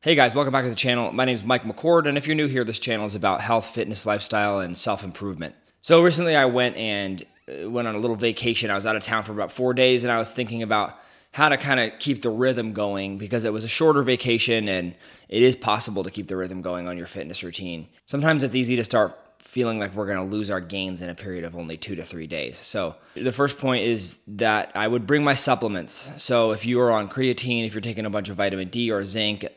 Hey guys, welcome back to the channel. My name is Mike McCord, and if you're new here, this channel is about health, fitness, lifestyle, and self-improvement. So recently I went on a little vacation. I was out of town for about 4 days, and I was thinking about how to kind of keep the rhythm going because it was a shorter vacation, and it is possible to keep the rhythm going on your fitness routine. Sometimes it's easy to start feeling like we're going to lose our gains in a period of only 2 to 3 days. So the first point is that I would bring my supplements. So if you are on creatine, if you're taking a bunch of vitamin D or zinc,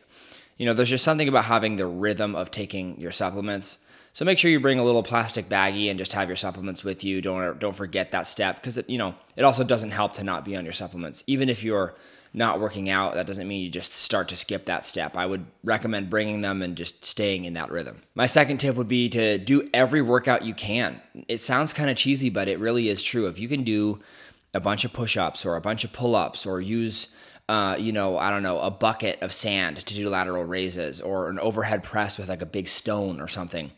there's just something about having the rhythm of taking your supplements. So make sure you bring a little plastic baggie and just have your supplements with you. Don't forget that step because it also doesn't help to not be on your supplements. Even if you're not working out, that doesn't mean you just start to skip that step. I would recommend bringing them and just staying in that rhythm. My second tip would be to do every workout you can. It sounds kind of cheesy, but it really is true. If you can do a bunch of push-ups or a bunch of pull-ups or use a bucket of sand to do lateral raises or an overhead press with like a big stone or something.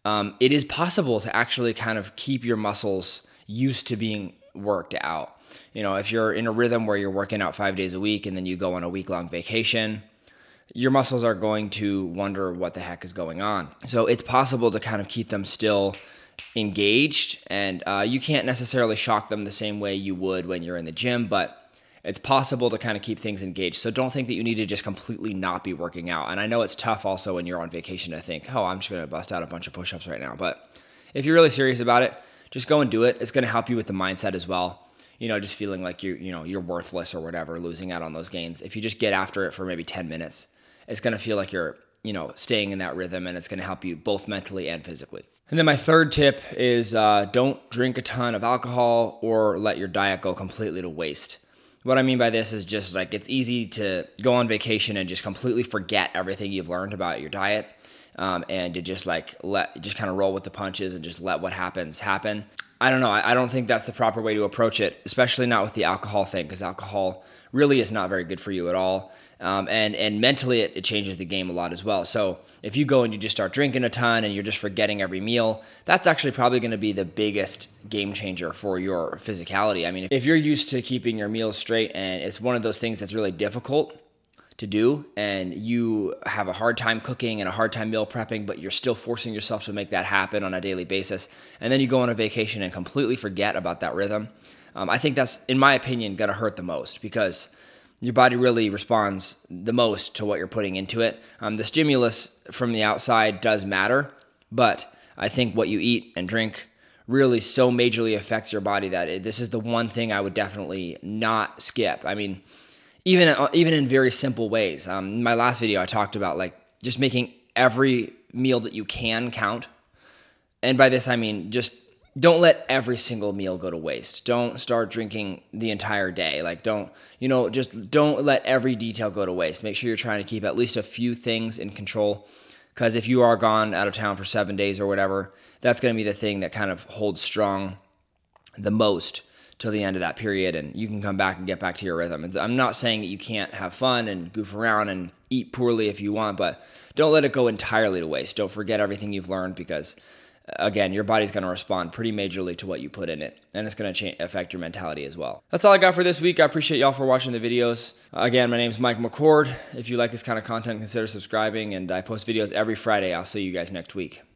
It is possible to actually kind of keep your muscles used to being worked out. If you're in a rhythm where you're working out 5 days a week and then you go on a week-long vacation, your muscles are going to wonder what the heck is going on. So it's possible to kind of keep them still engaged, and you can't necessarily shock them the same way you would when you're in the gym, but it's possible to kind of keep things engaged. So don't think that you need to just completely not be working out. And I know it's tough also when you're on vacation to think, oh, I'm just going to bust out a bunch of push-ups right now. But if you're really serious about it, just go and do it. It's going to help you with the mindset as well. Just feeling like you're worthless or whatever, losing out on those gains. If you just get after it for maybe 10 minutes, it's going to feel like you're, staying in that rhythm, and it's going to help you both mentally and physically. And then my third tip is don't drink a ton of alcohol or let your diet go completely to waste. What I mean by this is just like it's easy to go on vacation and just completely forget everything you've learned about your diet, and to just kind of roll with the punches and just let what happens happen. I don't know. I don't think that's the proper way to approach it, especially not with the alcohol thing, because alcohol really is not very good for you at all. And mentally, it changes the game a lot as well. So if you go and you just start drinking a ton and you're just forgetting every meal, that's actually probably going to be the biggest game changer for your physicality. I mean, if you're used to keeping your meals straight and it's one of those things that's really difficult to do and you have a hard time cooking and a hard time meal prepping, but you're still forcing yourself to make that happen on a daily basis, and then you go on a vacation and completely forget about that rhythm, I think that's, in my opinion, going to hurt the most because your body really responds the most to what you're putting into it. The stimulus from the outside does matter, but I think what you eat and drink really so majorly affects your body that this is the one thing I would definitely not skip. I mean, even in very simple ways. In my last video, I talked about like just making every meal that you can count. And by this, I mean just don't let every single meal go to waste. Don't start drinking the entire day. Like don't let every detail go to waste. Make sure you're trying to keep at least a few things in control, because if you are gone out of town for 7 days or whatever, that's going to be the thing that kind of holds strong the most till the end of that period, and you can come back and get back to your rhythm. And I'm not saying that you can't have fun and goof around and eat poorly if you want, but don't let it go entirely to waste. Don't forget everything you've learned because, again, your body's going to respond pretty majorly to what you put in it, and it's going to affect your mentality as well. That's all I got for this week. I appreciate y'all for watching the videos. Again, my name is Mike McCord. If you like this kind of content, consider subscribing, and I post videos every Friday. I'll see you guys next week.